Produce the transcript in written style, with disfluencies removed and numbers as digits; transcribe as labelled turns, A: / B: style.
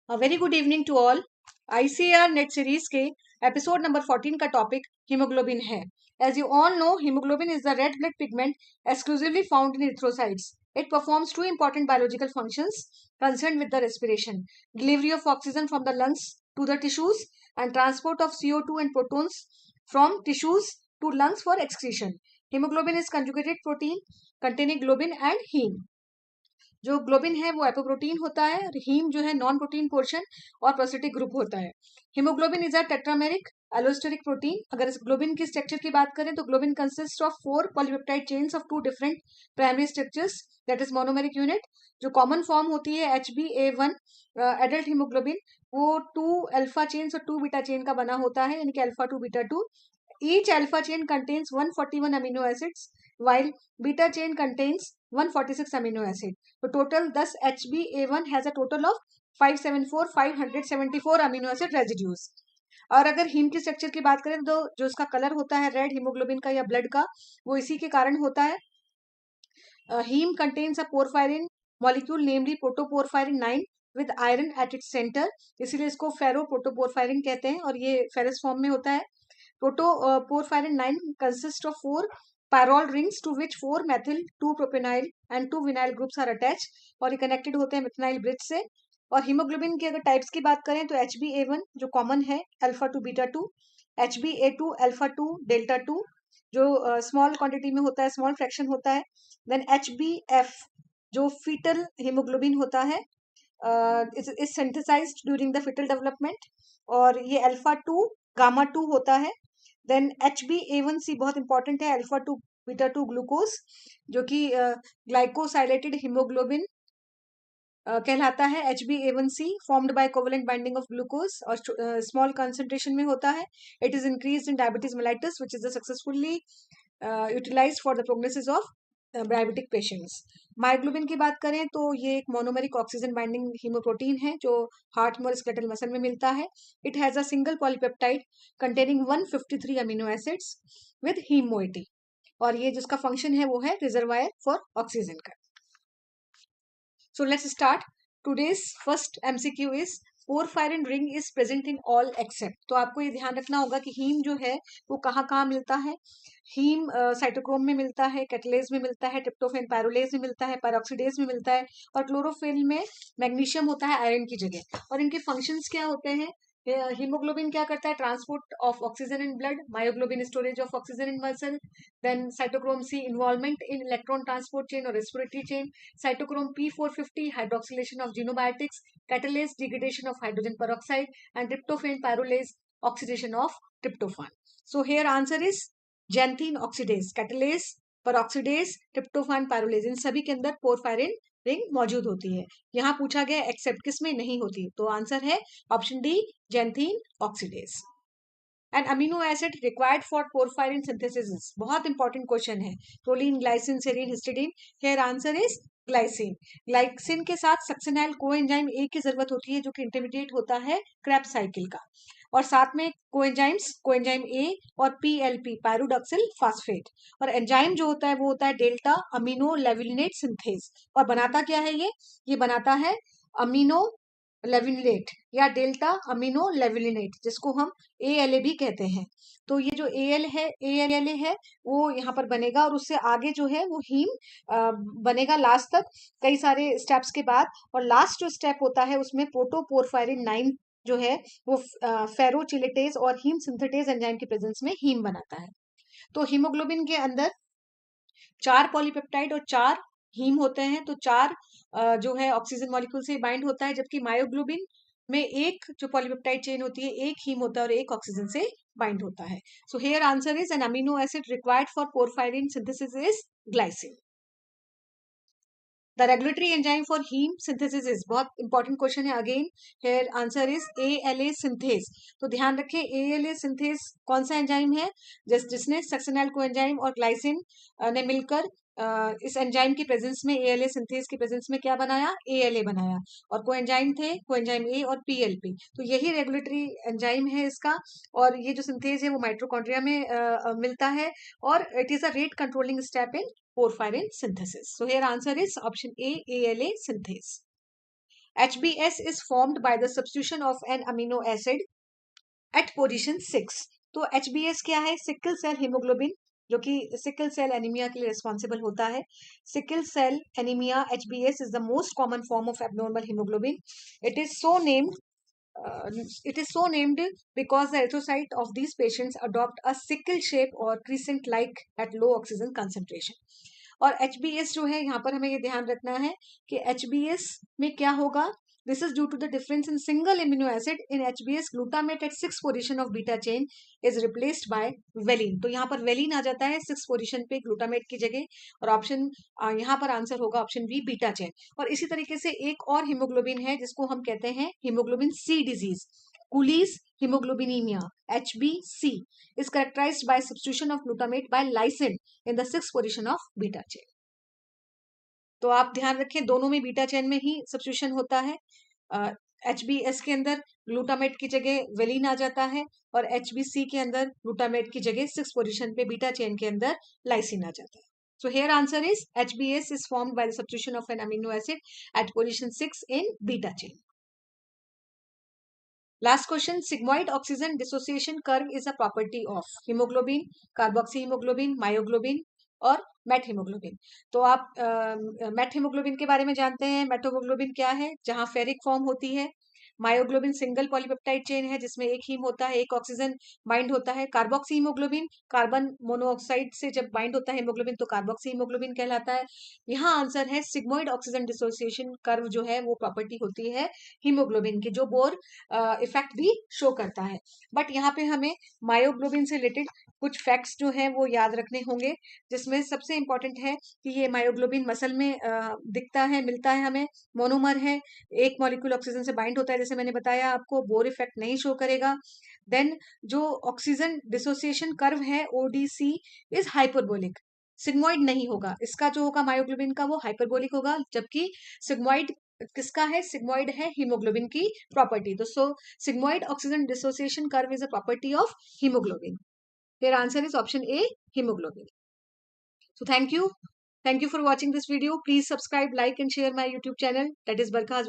A: Very good evening to all. ICR net series के episode number 14 का topic haemoglobin है। As you all know, haemoglobin is the red blood pigment exclusively found in erythrocytes. It performs two important biological functions concerned with the respiration: delivery of oxygen from the lungs to the tissues, and transport of CO2 and protons from tissues to lungs for excretion. Hemoglobin is conjugated protein containing globin and heme. जो globin है वो apoprotein होता है और haem जो है non protein portion और prostatic group होता है। Haemoglobin is a tetrameric allosteric protein. अगर इस ग्लोबिन की स्ट्रक्चर की बात करें तो globin consist of 4 polypeptide chains of 2 different primary structures, that is monomeric unit. जो कॉमन फॉर्म होती है HbA1 एडल्ट हीमोग्लोबिन, वो 2 अल्फा चेन्स और 2 बीटा चेन का बना होता है, यानी कि alpha 2 beta 2। Each alpha chain contains 141 amino acids, while beta chain contains 146 amino acids. So total, thus HbA1 has a total of 574 amino acid residues. और अगर हीम की स्ट्रक्चर की बात करें तो जो इसका कलर होता है रेड हीमोग्लोबिन का या ब्लड का, वो इसी के कारण होता है। Haem contains a porphyrin molecule namely protoporphyrin 9 with iron at its centre, इसीलिए इसको फेरो प्रोटोपोरफायरिन कहते हैं और ये फेरस फॉर्म में होता है। Protoporphyrin 9 consists of 4 pyrrole rings to which 4 methyl 2 propenyl and 2 vinyl groups are attached और ये connected होते हैं मिथनाइल ब्रिज से। और हीमोग्लोबिन की अगर टाइप्स की बात करें तो HbA1 जो कॉमन है alpha 2 beta 2, HbA2 alpha 2 delta 2 जो स्मॉल क्वांटिटी में होता है, स्मॉल फ्रैक्शन होता है। देन HbF जो फीटल हीमोग्लोबिन होता है, is synthesised during the foetal development, और ये अल्फा 2 गामा 2 होता है। देन HbA1c बहुत इंपॉर्टेंट है, अल्फा 2 बीटा 2 ग्लूकोज, जो कि ग्लाइकोसाइलेटेड हीमोग्लोबिन कहलाता है। HbA1c formed by covalent binding of glucose और स्मॉल कंसंट्रेशन में होता है। It is increase in diabetes mellitus which is the successfully utilised for the prognosis of diabetic patients. Myoglobin की बात करें तो ये एक मोनोमेरिक ऑक्सीजन बाइंडिंग हीमोप्रोटीन है जो हार्ट में और स्केलेटल मसल में मिलता है। It has a single polypeptide containing 153 amino acids with haem moiety, और ये जिसका फंक्शन है वो है रिजर्वायर फॉर ऑक्सीजन का। So let's start. Today's first MCQ is porphyrin ring is present in all except. तो आपको ये ध्यान रखना होगा कि हीम जो है वो कहाँ कहाँ मिलता है। हीम साइटोक्रोम में मिलता है, कैटलेज में मिलता है, ट्रिप्टोफेन पैरोलेज में मिलता है, पैरोक्सीडेज में मिलता है, और क्लोरोफिल में मैग्नीशियम होता है आयरन की जगह। और इनके फंक्शंस क्या होते हैं? हीमोग्लोबिन क्या करता है? Transport of oxygen in blood, myoglobin storage of oxygen in muscle, then cytochrome C involvement in electron transport chain और respiratory chain, cytochrome P450 hydroxylation of xenobiotics, catalase degradation of hydrogen peroxide, and tryptophan pyrrolase oxidation of tryptophan. So here answer is xanthine oxidase, catalase, peroxidase, tryptophan pyrrolase, इन सभी के अंदर porphyrin ring मौजूद होती है। यहाँ पूछा गया एक्सेप्ट किस में नहीं होती, तो आंसर है option D, xanthine oxidase. And amino acid required for porphyrin synthesis, बहुत इंपॉर्टेंट क्वेश्चन है। Proline, glycine, serine, histidine. Here answer is glycine. Glycine के साथ सक्सेनाइल कोएंजाइम ए की जरूरत होती है जो कि इंटरमीडिएट होता है क्रेब्स साइकिल का, और साथ में कोएंजाइम ए और PLP पायरोडक्सिल फास्फेट। और एंजाइम जो होता है वो होता है डेल्टा अमीनो लेविलिनेट सिंथेज। और बनाता क्या है ये बनाता है अमीनो लेविलेट या डेल्टा अमीनो लेविलिनेट, जिसको हम ALA भी कहते हैं। तो ये जो ALA है वो यहाँ पर बनेगा, और उससे आगे जो है वो हीम बनेगा लास्ट तक, कई सारे स्टेप्स के बाद। और लास्ट जो स्टेप होता है उसमें प्रोटोपोरफायरिन 9 जो है वो फेरोचिलेटेज और हीम सिंथेटेज एंजाइम की प्रेजेंस में हीम बनाता है। तो हीमोग्लोबिन के अंदर 4 पॉलीपेप्टाइड और 4 हीम होते हैं, तो 4 जो है ऑक्सीजन मॉलिक्यूल से बाइंड होता है, जबकि मायोग्लोबिन में एक जो पॉलीपेप्टाइड चेन होती है, एक हीम होता है और एक ऑक्सीजन से बाइंड होता है। So here answer is an amino acid required for porphyrin synthesis is glycine. The regulatory enzyme for haem synthesis is, बहुत इंपॉर्टेंट क्वेश्चन है again. Here answer is ALA synthase. तो ध्यान रखें ALA सिंथेज कौन सा enzyme है? जिसने सक्सेनाइल coenzyme और ग्लाइसिन ने मिलकर इस एंजाइम की प्रेजेंस में, ALA सिंथेज की प्रेजेंस में क्या बनाया? ALA बनाया। और कोएंजाइम थे कोएंजाइम A और PLP। तो यही रेगुलेटरी एंजाइम है इसका। और ये जो सिंथेज है वो माइटोकॉन्ड्रिया में मिलता है, और it is a rate controlling step in porphyrin synthesis. So here answer is option A, ALA synthase. HbS is formed by the substitution of an amino acid at position 6. तो HbS क्या है? Sickle cell haemoglobin, जो कि sickle cell anaemia के लिए responsible होता है. Sickle cell anaemia HbS is the most common form of abnormal hemoglobin. It is so named because the erythrocyte of these patients adopt a sickle shape or crescent like at low oxygen concentration. और HbS जो है, यहाँ पर हमें ये ध्यान रखना है कि HbS में क्या होगा. This is due to the difference in single amino acid. In HbS, glutamate at 6th position of beta chain is replaced by valine. तो यहाँ पर valine आ जाता है 6th position पे glutamate की जगह, और ऑप्शन यहाँ पर आंसर होगा ऑप्शन बी, बीटा चेन. और इसी तरीके से एक और हीमोग्लोबिन है जिसको हम कहते हैं haemoglobin C disease, Cooley's hemoglobinemia, HbC, is characterized by substitution of glutamate by lysine in the 6th position of beta chain. तो आप ध्यान रखें, दोनों में बीटा चेन में ही सब्स्टिट्यूशन होता है. HbS के अंदर ग्लूटामेट की जगह वेलिन आ जाता है, और HbC के अंदर ग्लूटामेट की जगह 6th पोजीशन पे बीटा चेन के अंदर लाइसिन आ जाता है. So here answer is HbS is formed by the substitution of an amino acid at position 6 in beta chain. Last question, sigmoid oxygen dissociation curve is a property of hemoglobin, carboxyhemoglobin, myoglobin और met haemoglobin. तो आप met haemoglobin के बारे में जानते हैं. मेटोमोग्लोबिन क्या है? जहां फेरिक फॉर्म होती है. मायोग्लोबिन सिंगल पॉलीपेप्टाइड चेन है जिसमें एक हीम होता है, एक ऑक्सीजन बाइंड होता है. कार्बोक्सी हीमोग्लोबिन कार्बन मोनोऑक्साइड से जब बाइंड होता है हीमोग्लोबिन तो कार्बोक्सी हीमोग्लोबिन कहलाता है. यहाँ आंसर है सिग्मोइड ऑक्सीजन डिसोसिएशन कर्व जो है वो प्रॉपर्टी होती है हीमोग्लोबिन की, जो बोर इफेक्ट भी शो करता है. बट यहाँ पे हमें मायोग्लोबिन से रिलेटेड कुछ फैक्ट्स जो हैं वो याद रखने होंगे, जिसमें सबसे इंपॉर्टेंट है कि ये मायोग्लोबिन मसल में दिखता है, मिलता है हमें, मोनोमर है, एक मॉलिक्यूल ऑक्सीजन से बाइंड होता है जैसे मैंने बताया आपको, बोर इफेक्ट नहीं शो करेगा. देन जो ऑक्सीजन डिसोसिएशन कर्व है ODC इज हाइपरबोलिक, सिग्मोइड नहीं होगा. इसका जो होगा मायोग्लोबिन का वो हाइपरबोलिक होगा, जबकि सिग्मोइड किसका है? सिग्मोइड है हीमोग्लोबिन की प्रॉपर्टी. तो so sigmoid oxygen dissociation curve is a property of haemoglobin. Their answer is option A, hemoglobin. So thank you for watching this video. Please subscribe, like and share my YouTube channel, that is Barkha's